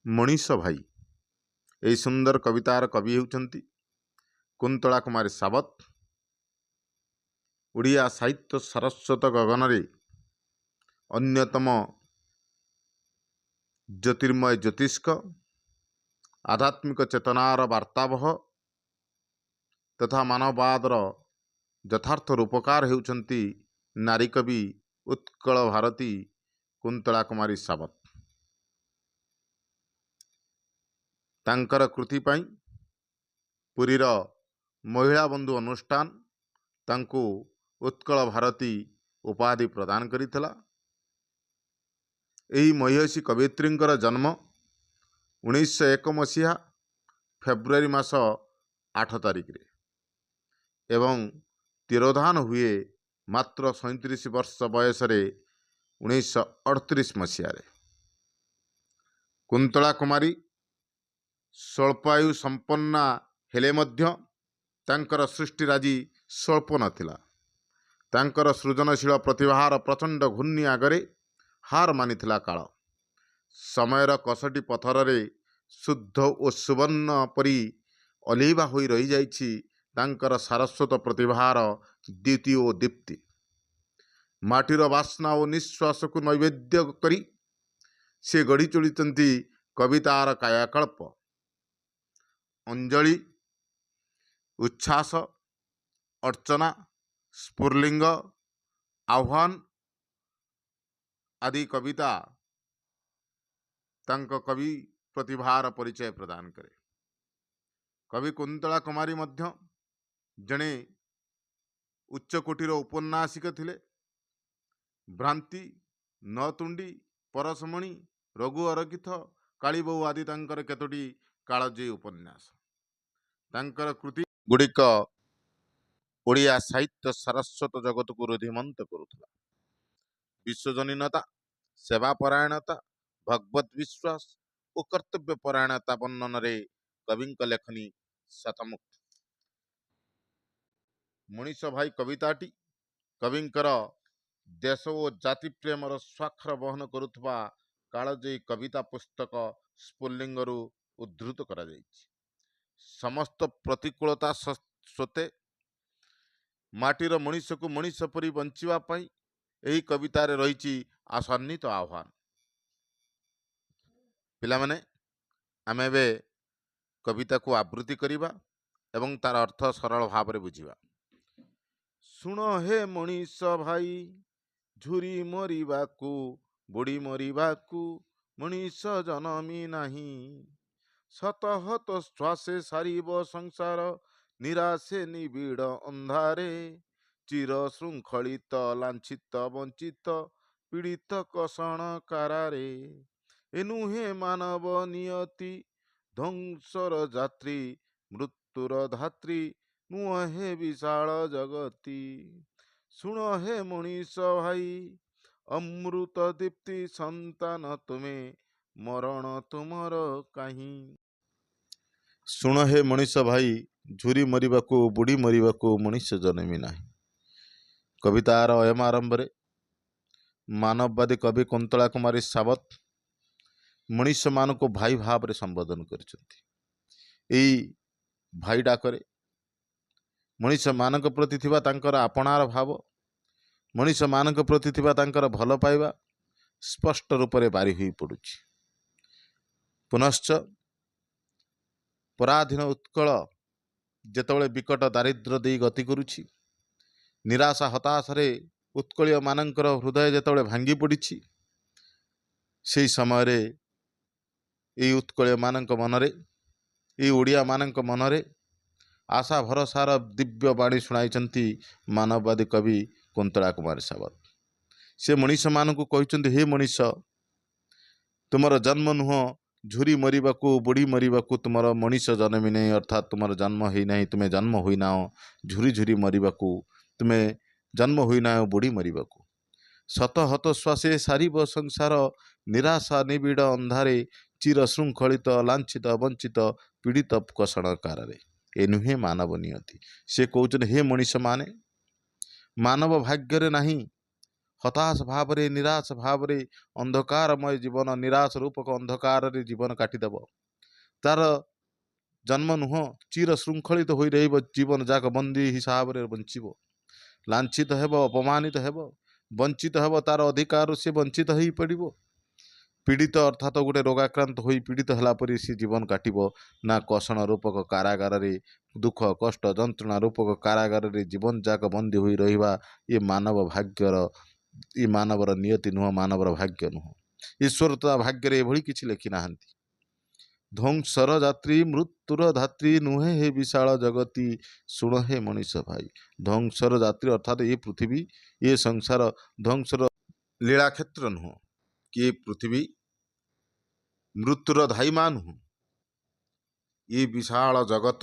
मनीष भाई यही सुंदर कवितार कवि होउछंती कुंतला कुमारी सावत। ओडिया साहित्य सारस्वत गगन रे अन्यतम ज्योतिर्मय ज्योतिष्क आध्यात्मिक चेतनार वार्तावह तथा मानववादर यथार्थ रूपकार हेउछंती नारी कवि उत्कल भारती कुंतला कुमारी सावत। तांकर कृति पाई पुरीर महिला बंधु अनुष्ठान तांको उत्कल भारती उपाधि प्रदान करितला। एही महिषी कवियत्रींकर जन्म 1901 मसीहा फेब्रुआरी मास 8 तारिख रे एवं तिरोधान हुए मात्र 37 वर्ष बयस 1938 मसीह। कुंतला कुमारी स्वल्पायु संपन्ना हेले मध्य तांकर सृष्टिराजी स्वल्प नथिला। तांकर सृजनशील प्रतिभार प्रचंड घूर्णि आगरे हार मानिथिला काल। समयर कसटी पथर रे शुद्ध और सुवर्ण परी अलीभा होई रही जाइछि तांकर सारस्वत प्रतिभार द्युति और दीप्ति। माटीर बास्ना और निश्वास को नैवेद्य करी से गढ़ी चोलिचंती कवितार कायाकल्प। अंजलि, उच्छ्वास, अर्चना, स्फुरलिंग, आह्वान आदि कविता तांक कवि प्रतिभार परिचय प्रदान करे। कवि कुंतला कुमारी मध्य जणे उच्चकोटीर उपन्यासिक थिले। भ्रांति, नतुंडी, परसमणि, रघु अरकिथ, कालीबोऊ आदि तांकर केतोटी कालजयी उपन्यास। तांकर कृति गुड़िक ओडिया साहित्य सारस्वत जगत को रुधिमंत करुथला। विश्वजनीनता, सेवापरायणता, भगवत विश्वास और कर्तव्य परायणता वर्णन रे कविंक लेखनी शतमुक्त। मनीष भाई कविताटी कविंकर देश और जाति प्रेमर स्वाक्षर बहन करुथबा कालजयी कविता पुस्तक स्फुल्लिंगरू उद्धृत करा जाइछि। समस्त प्रतिकूलता सत्वे माटीर मनीष को मनीष परी बंचिवा पाई एही कवितारे रहिछि आसन्नित आह्वान। पिला माने आमे बे कविता को आवृत्ति करिबा एवं तार अर्थ सरल भाव रे बुझिबा। सुन हे मनीष भाई झुरी मरिबाकू बुड़ी मरिबाकू मनीष जनमी नाही। शतहत श्वासे सारिब संसार निराशे निबिड़ अंधारे। चिर श्रृंखलित लांछित वंचित पीड़ित कषण कारारे। एनुहे मानव नियति ध्वंसर जात्री मृत्युर धात्री नुहे विशाल जगती। सुन हे मनीष भाई अमृत दीप्ति संतान तुमे मरण तुमर काहीं। सुन हे मनीष भाई झुरी मरिबाकू बुड़ी मरिबाकू मनीष जनमी नाही। कवितार अयम आरंभ रे मानववादी कवि कुंतला कुमारी सावत मनीष मान को भाई भाव रे संबोधन करछंती। एई भाई डाकरे मनीष मान प्रति थिबा तांकर आपणार भाव, मनीष मान प्रति थिबा तांकर भल पाइबा स्पष्ट रूप से बारी हुई पड़ुछि। पुनश्च पराधीन उत्कल जेतबळे विकट दारिद्र्य दे गति करुछि, निराशा हताश रे उत्कलीय मानकर हृदय जेतबळे भांगी पड़िछि, सेई समय रे एई उत्कलीय मानक मनरे एई ओडिया मानक मनरे आशा भरोसार दिव्य बाणी शुणाइचंती मानववादी कवि कुंतला कुमारी सावत। से मनीष मान को कहते हे मनीष तुमर जन्म नुह झुरी मरिबाकू बुड़ी मरिबाकू तुमर मनीष जन्मी नहीं। अर्थात तुमर जन्म ही नहीं, तुम्हें जन्म हुई ना झुरी झुरी मरिबाकू, तुम्हें जन्म हुई ना बुड़ी मरिबाकू। शत हत श्वासे सारिब संसार निराशा निबिड़ अंधारे। चिर श्रृंखलित लांछित वंचित पीड़ित कषण कारारे। ए नुहे मानव नियति। से कहते हे मनीष माने मानव भाग्य रे नहीं ହତାଶ ଭାବରେ ନିରାଶ ଭାବରେ ଅନ୍ଧକାରମୟ ଜୀବନ ନିରାଶ ରୂପକ ଅନ୍ଧକାରରେ ଜୀବନ କାଟିଦେବ। ତାର ଜନ୍ମ ନୁହଁ, ଚିର ଶୃଙ୍ଖଳିତ ହୋଇ ରହିବ, ଜୀବନ ଯାକ ବନ୍ଦୀ ହିସାବରେ ବଞ୍ଚିବ, ଲାଞ୍ଛିତ ହେବ, ଅପମାନିତ ହେବ, ବଞ୍ଚିତ ହେବ, ତାର ଅଧିକାରରୁ ସେ ବଞ୍ଚିତ ହୋଇପଡ଼ିବ। ପୀଡ଼ିତ ଅର୍ଥାତ ଗୋଟେ ରୋଗାକ୍ରାନ୍ତ ହୋଇ ପୀଡ଼ିତ ହେଲା ପରି ସେ ଜୀବନ କାଟିବ। ନା କଷଣ ରୂପକ କାରାଗାରରେ ଦୁଃଖ କଷ୍ଟ ଯନ୍ତ୍ରଣା ରୂପକ କାରାଗାରରେ ଜୀବନ ଯାକ ବନ୍ଦୀ ହୋଇ ରହିବା ଏ ମାନବର ନିୟତି ନୁହଁ, ମାନବର ଭାଗ୍ୟ ନୁହଁ। ଈଶ୍ୱର ତା ଭାଗ୍ୟରେ ଏଭଳି କିଛି ଲେଖି ନାହାନ୍ତି। ଧ୍ୱଂସର ଯାତ୍ରୀ ମୃତ୍ୟୁର ଧାତ୍ରୀ ନୁହେଁ ହେ ବିଶାଳ ଜଗତି, ଶୁଣ ହେ ମଣିଷ ଭାଇ। ଧ୍ୱଂସର ଯାତ୍ରୀ ଅର୍ଥାତ ଏ ପୃଥିବୀ, ଏ ସଂସାର ଧ୍ୱଂସର ଲୀଳାକ୍ଷେତ୍ର ନୁହଁ କି ଏ ପୃଥିବୀ ମୃତ୍ୟୁର ଧାଇମା ନୁହଁ। ଏ ବିଶାଳ ଜଗତ,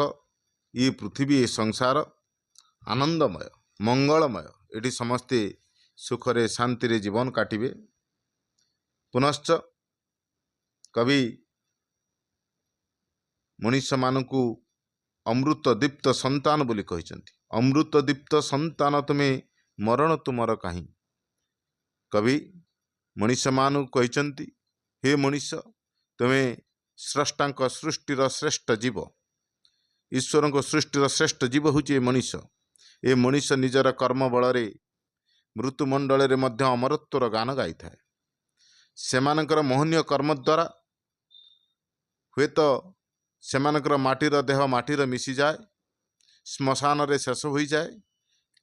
ଏ ପୃଥିବୀ, ଏ ସଂସାର ଆନନ୍ଦମୟ ମଙ୍ଗଳମୟ। ଏଠି ସମସ୍ତେ ସୁଖରେ ଶାନ୍ତିରେ ଜୀବନ କାଟିବେ। ପୁନଶ୍ଚ କବି ମଣିଷମାନଙ୍କୁ ଅମୃତ ଦୀପ୍ତ ସନ୍ତାନ ବୋଲି କହିଛନ୍ତି। ଅମୃତ ଦୀପ୍ତ ସନ୍ତାନ ତୁମେ, ମରଣ ତୁମର କାହିଁ। କବି ମଣିଷମାନଙ୍କୁ କହିଛନ୍ତି, ହେ ମଣିଷ, ତୁମେ ସ୍ରଷ୍ଟାଙ୍କ ସୃଷ୍ଟିର ଶ୍ରେଷ୍ଠ ଜୀବ। ଈଶ୍ୱରଙ୍କ ସୃଷ୍ଟିର ଶ୍ରେଷ୍ଠ ଜୀବ ହେଉଛି ଏ ମଣିଷ। ଏ ମଣିଷ ନିଜର କର୍ମ ବଳରେ ମୃତ୍ୟୁମଣ୍ଡଳରେ ମଧ୍ୟ ଅମରତ୍ୱର ଗାନ ଗାଇଥାଏ। ସେମାନଙ୍କର ମୋହନୀୟ କର୍ମ ଦ୍ୱାରା ହୁଏତ ସେମାନଙ୍କର ମାଟିର ଦେହ ମାଟିରେ ମିଶିଯାଏ, ଶ୍ମଶାନରେ ଶେଷ ହୋଇଯାଏ,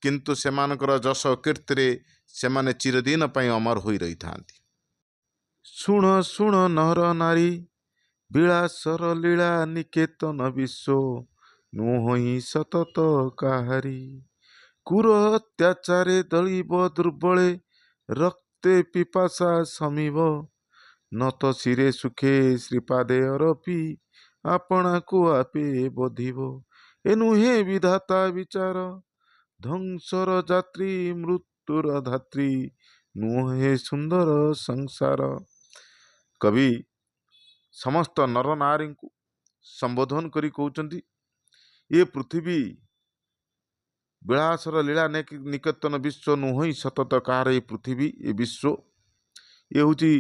କିନ୍ତୁ ସେମାନଙ୍କର ଯଶ କୀର୍ତ୍ତିରେ ସେମାନେ ଚିରଦିନ ପାଇଁ ଅମର ହୋଇ ରହିଥାନ୍ତି। ଶୁଣ ଶୁଣ ନର ନାରୀ, ବିଳାସର ଲୀଳା ନିକେତନ ବିଶ୍ୱ, ନୁହଁ ସତତ କାହାରି। କ୍ରୂର ଅତ୍ୟାଚାରେ ଦଳିବ ଦୁର୍ବଳେ, ରକ୍ତେ ପିପାସା ଶମିବ, ନତ ଶିରେ ସୁଖେ ଶ୍ରୀପାଦେ ଅରପି, ଆପଣାକୁ ଆପେ ବଧିବ। ଏ ନୁହେଁ ବିଧାତା ବିଚାର, ଧ୍ୱଂସର ଯାତ୍ରୀ ମୃତ୍ୟୁର ଧାତ୍ରୀ, ନୁହେଁ ସୁନ୍ଦର ସଂସାର। କବି ସମସ୍ତ ନର ନାରୀଙ୍କୁ ସମ୍ବୋଧନ କରି କହୁଛନ୍ତି, ଏ ପୃଥିବୀ ବିଳାସର ଲୀଳା ନିକେତନ ବିଶ୍ୱ, ନୁହଁ ସତତ କାହାର। ଏ ପୃଥିବୀ, ଏ ବିଶ୍ୱ, ଏ ହେଉଛି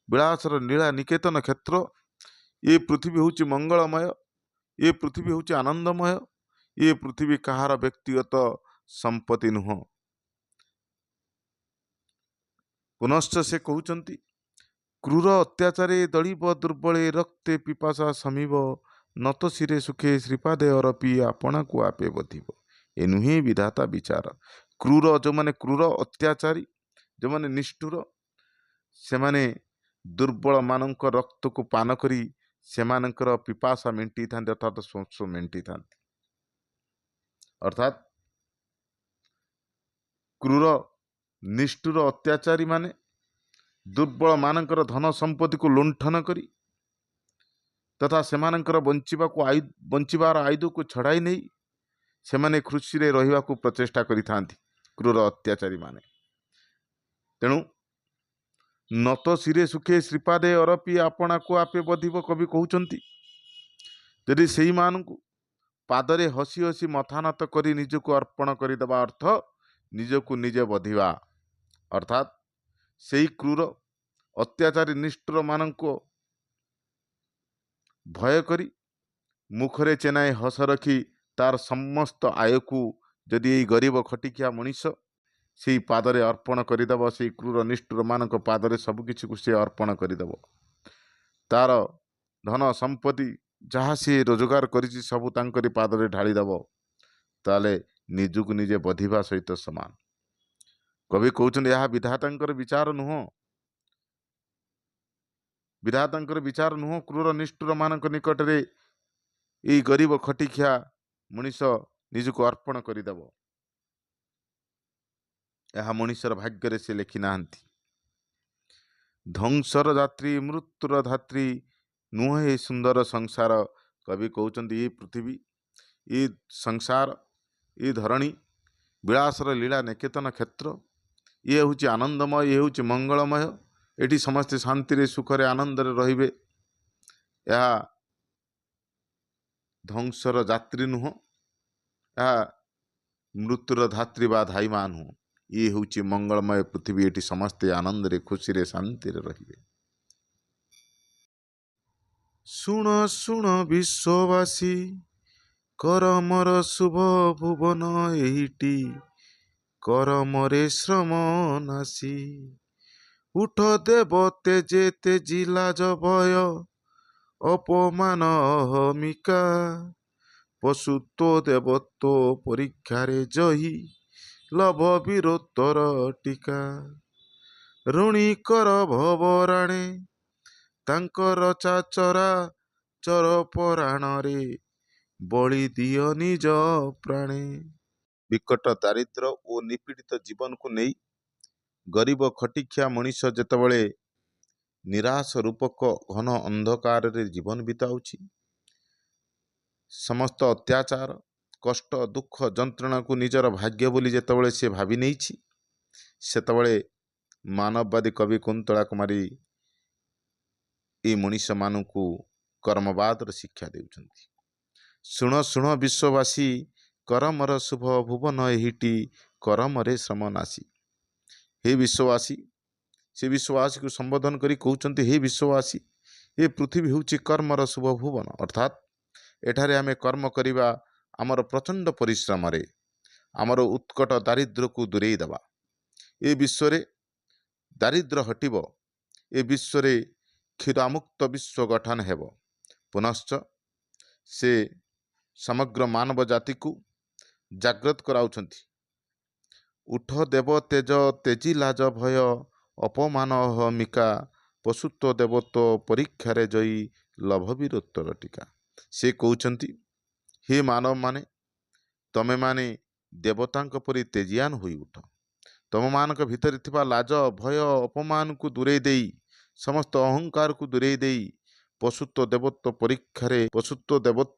ବିଳାସର ଲୀଳା ନିକେତନ କ୍ଷେତ୍ର। ଏ ପୃଥିବୀ ହେଉଛି ମଙ୍ଗଳମୟ, ଏ ପୃଥିବୀ ହେଉଛି ଆନନ୍ଦମୟ, ଏ ପୃଥିବୀ କାହାର ବ୍ୟକ୍ତିଗତ ସମ୍ପତ୍ତି ନୁହଁ। ପୁନଶ୍ଚ ସେ କହୁଛନ୍ତି, କ୍ରୂର ଅତ୍ୟାଚାରେ ଦଳିବ ଦୁର୍ବଳେ, ରକ୍ତେ ପିପାସା ଶମିବ, ନତ ଶିରେ ସୁଖେ ଶ୍ରୀପାଦେ ଅରପି, ଆପଣାକୁ ଆପେ ବଧିବ। ଏ ନୁହେଁ ବିଧାତା ବିଚାର। କ୍ରୂର, ଯେଉଁମାନେ କ୍ରୂର ଅତ୍ୟାଚାରୀ, ଯେଉଁମାନେ ନିଷ୍ଠୁର, ସେମାନେ ଦୁର୍ବଳମାନଙ୍କ ରକ୍ତକୁ ପାନ କରି ସେମାନଙ୍କର ପିପାସା ମେଣ୍ଟିଥାନ୍ତି, ଅର୍ଥାତ୍ ଶୋଷ ମେଣ୍ଟିଥାନ୍ତି। ଅର୍ଥାତ୍ କ୍ରୂର ନିଷ୍ଠୁର ଅତ୍ୟାଚାରୀ ମାନେ ଦୁର୍ବଳମାନଙ୍କର ଧନ ସମ୍ପତ୍ତିକୁ ଲୁଣ୍ଠନ କରି ତଥା ସେମାନଙ୍କର ବଞ୍ଚିବାର ଆୟୁଧକୁ ଛଡ଼ାଇ ନେଇ ସେମାନେ ଖୁସିରେ ରହିବାକୁ ପ୍ରଚେଷ୍ଟା କରିଥାନ୍ତି, କ୍ରୂର ଅତ୍ୟାଚାରୀ ମାନେ। ତେଣୁ ନତ ଶିରେ ସୁଖେ ଶ୍ରୀପାଦେ ଅରପି, ଆପଣାକୁ ଆପେ ବଧିବ। କବି କହୁଛନ୍ତି, ଯଦି ସେଇମାନଙ୍କୁ ପାଦରେ ହସି ହସି ମଥାନତ କରି ନିଜକୁ ଅର୍ପଣ କରିଦେବା ଅର୍ଥ ନିଜକୁ ନିଜେ ବଧିବା। ଅର୍ଥାତ୍ ସେଇ କ୍ରୂର ଅତ୍ୟାଚାରୀ ନିଷ୍ଠୁରମାନଙ୍କୁ ଭୟ କରି ମୁଖରେ ଚେନାଏ ହସ ରଖି ତାର ସମସ୍ତ ଆୟକୁ ଯଦି ଏଇ ଗରିବ ଖଟିଖିଆ ମଣିଷ ସେଇ ପାଦରେ ଅର୍ପଣ କରିଦେବ, ସେଇ କ୍ରୂର ନିଷ୍ଠୁରମାନଙ୍କ ପାଦରେ ସବୁକିଛିକୁ ସେ ଅର୍ପଣ କରିଦେବ, ତାର ଧନ ସମ୍ପତ୍ତି ଯାହା ସିଏ ରୋଜଗାର କରିଛି ସବୁ ତାଙ୍କରି ପାଦରେ ଢାଳିଦେବ, ତାହେଲେ ନିଜକୁ ନିଜେ ବଧିବା ସହିତ ସମାନ। କବି କହୁଛନ୍ତି, ଏହା ବିଧାତାଙ୍କର ବିଚାର ନୁହଁ। ବିଧାତାଙ୍କର ବିଚାର ନୁହଁ କ୍ରୂର ନିଷ୍ଠୁର ମାନଙ୍କ ନିକଟରେ ଏଇ ଗରିବ ଖଟିଖିଆ ମଣିଷ ନିଜକୁ ଅର୍ପଣ କରିଦେବ। ଏହା ମଣିଷର ଭାଗ୍ୟରେ ସେ ଲେଖି ନାହାନ୍ତି। ଧ୍ୱଂସର ଯାତ୍ରୀ ମୃତ୍ୟୁର ଧାତ୍ରୀ, ନୁହେଁ ଏ ସୁନ୍ଦର ସଂସାର। କବି କହୁଛନ୍ତି, ଏ ପୃଥିବୀ, ଏ ସଂସାର, ଏ ଧରଣୀ ବିଳାସର ଲୀଳା ନିକେତନ କ୍ଷେତ୍ର। ଇଏ ହେଉଛି ଆନନ୍ଦମୟ, ଇଏ ହେଉଛି ମଙ୍ଗଳମୟ। ଏଠି ସମସ୍ତେ ଶାନ୍ତିରେ ସୁଖରେ ଆନନ୍ଦରେ ରହିବେ। ଏହା ଧ୍ୱଂସର ଯାତ୍ରୀ ନୁହଁ, ଏହା ମୃତ୍ୟୁର ଧାତ୍ରୀ ବା ଧାଇମା ନୁହଁ। ये होची मंगलमय पृथ्वी, एटी समस्ते आनंद खुशी रे शांति रे रहिबे। शुण शुण विश्ववासी, करमर शुभ भुवन एहिटी, करमरे श्रम नासी। उठ देव तेजे तेजी लाज भय, अपमान अहमिका, पशुत्व देवत्व परीक्षारे जही, लभ वीरोत्तर टीका। ऋणी कर भवराणे, तांकर चाचरा चर पराणरे, बଳି दियो निज प्राणे। विकट दारिद्र ओ निपीड़ित जीवन को नहीं गरीब खटिखिया मनीष जेतेबेले निराश रूपक घन अंधकार रे जीवन बिताउछि, समस्त अत्याचार कष्ट दुख जंत्रणा को निजर भाग्य बोली जेतेबेले से भावी नेछि, सेतेबेले मानववादी कवि कुंतला कुमारी ए मनीष मानू कर्मवाद शिक्षा देउछन्ति। शुण शुण विश्ववासी, करमर शुभ भुवन एहिटी, करमरे श्रम नासी। हे विश्ववासी, से विश्ववासी को संबोधन करी कहउछन्ति, हे विश्ववासी, ये पृथ्वी होउछि कर्मर शुभ भुवन, अर्थात एठारे आमे कर्म करिबा, आमर प्रचंड परिश्रम रे आमर उत्कट दारिद्र को दूरेई देबा। ए विश्व रे दारिद्र हटिब, ए विश्व रे क्षुधामुक्त विश्व गठन हेब। पुनश्च से समग्र मानव जाति को जागृत कराउछन्ति। उठ देव तेज तेजी लाज भय, अपमान अहमिका, पशुत्व देवत्व परीक्षारे जयी, लभ वीरोत्तर टीका। से कहउछन्ति, हे मानव माने, तमे माने देवतांक परि तेजियान होई उठ। तम मानक भितर थिबा लाज भय अपमान को दूरेई देई, समस्त अहंकार को दूरेई देई, पशुत्व देवत्व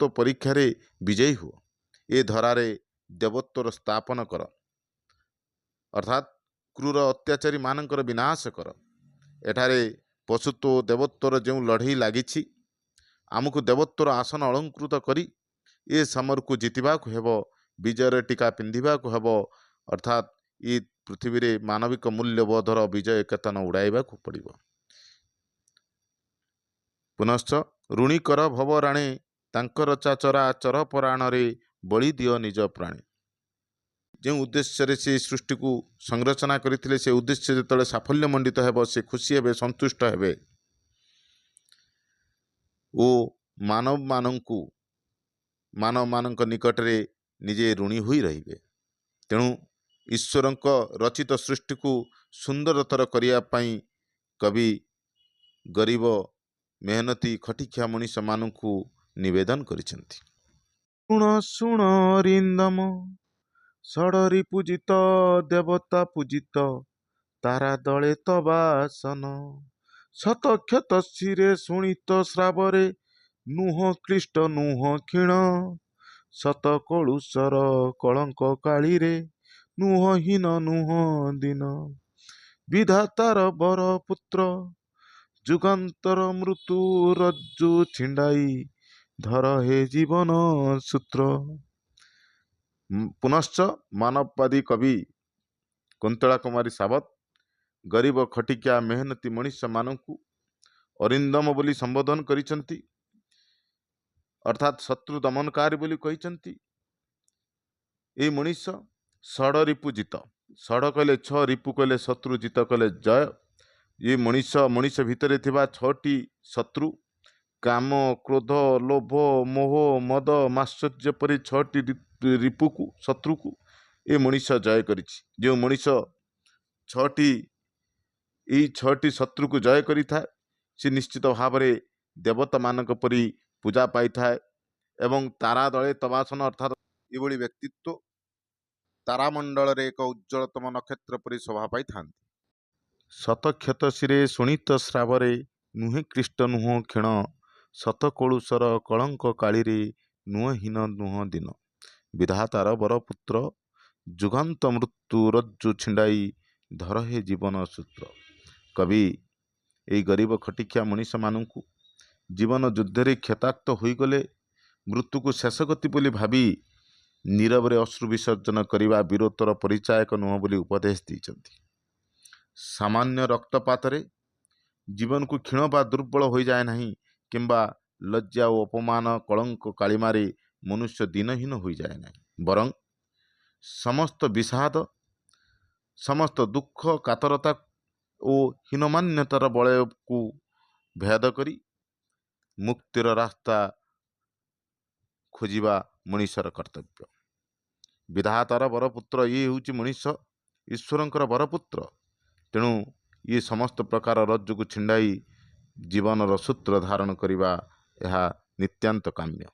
परीक्षारे विजयी हुओ। ए धरारे देवत्वर स्थापन कर, अर्थात क्रूर अत्याचारी मानकर विनाश कर। एठारे पशुत्व देवत्वर जो लड़ई लगी, आमको देवत्वर आसन अलंकृत करी ए समर को जितवा को हेब, विजयर टीका पिंधिबा को हेब, अर्थात ये पृथ्वी रे मानविक मूल्यबोधर विजय केतन उड़ाइबा को पड़िबो। पुनश्च ऋणी कर भवराणे, तांकर चाचरा चर पराणरे, बଳି दियो निज प्राणे। जो उद्देश्य से सृष्टि को संरचना करते से उद्देश्य जो साफल्य मंडित हेब, से खुशी हेबे, संतुष्ट हेबे ओ मानव मानक निकट रे निजे ऋणी हुई रहिबे। तेणु ईश्वरंक रचित सृष्टि को सुंदरतर करिया पई कवि गरीब मेहनती खटिखिया मनीष मानू निवेदन करिसेंति। शुण शुण अरिंदम, षडरी पूजित देवता पूजित, तारा दले तबासन। शतक्षत शिरे शुणित श्रावरे, नुह क्लिष्ट नुह क्षीण। शत कलुषर कलंक काली रे, नुह हीन नुह दीन। विधातार बर पुत्र, जुगान्तर मृत्यु रज्जु छिंडाई, धर हे जीवन सूत्र। पुनश्च मानववादी कवि कुंतला कुमारी सावत गरीब खटिकिया मेहनती मनीष मानू अरिंदम बोली संबोधन करिसंती, अर्थात शत्रु दमनकारी बोली कहिसंती। ए मनीष षड रिपु जित, षड कहले छ, रिपु कहले शत्रु, जित कहले जय। ये मनीष भितर थिबा छटी शत्रु, काम क्रोध लोभ मोह मद माश्चर्य परि छटी रिपु को शत्रु को ए मनीष जय करिछि। जो मनीष छटी शत्रु को जय करि थाए, से निश्चित भाव में देवता मानक परि पूजा पाई थाए एवं तारा दले तबासन, अर्थात ये व्यक्तित्व तारामंडल रे एक उज्ज्वलतम नक्षत्र परि शोभा पाई थांती। शतक्षत शिरे शुणित श्रावरे, नुहे क्लिष्ट नुह क्षीण। शत कलुषर कलंक काली रे, नुह हीन नुह दीन। विधातार बरपुत्र, जुगान्त मृत्यु रज्जु छिंडाई, धर हे जीवन सूत्र। कवि यही गरीब खटिखिया मनीष मानू जीवन युद्ध रे क्षताक्त होईगले मृत्यु को शेष गति बोली भावी नीरବରେ अश्रु विसर्जन करने वीरत्वर परिचायक नुह बोली उपदेश देइछन्ति। सामान्य रक्तपात जीवन को क्षीण बा दुर्बल हो जाए नहीं किंबा लज्जा और अपमान कलंक कालिमारे मनुष्य दिनहीन हो जाए नहीं, बरं समस्त विषाद समस्त दुख कातरता और हीनमान्यतार बलय को भेद करी मुक्तिर रास्ता खोजिबा मनुष्यर कर्तव्य। विधातार बरपुत्र ये हूँ मनुष्य ईश्वरंकर बरपुत्र, तेणु ये समस्त प्रकार रज्जु को छिंडाई जीवन सूत्र धारण करिबा यह नित्यांत काम्य।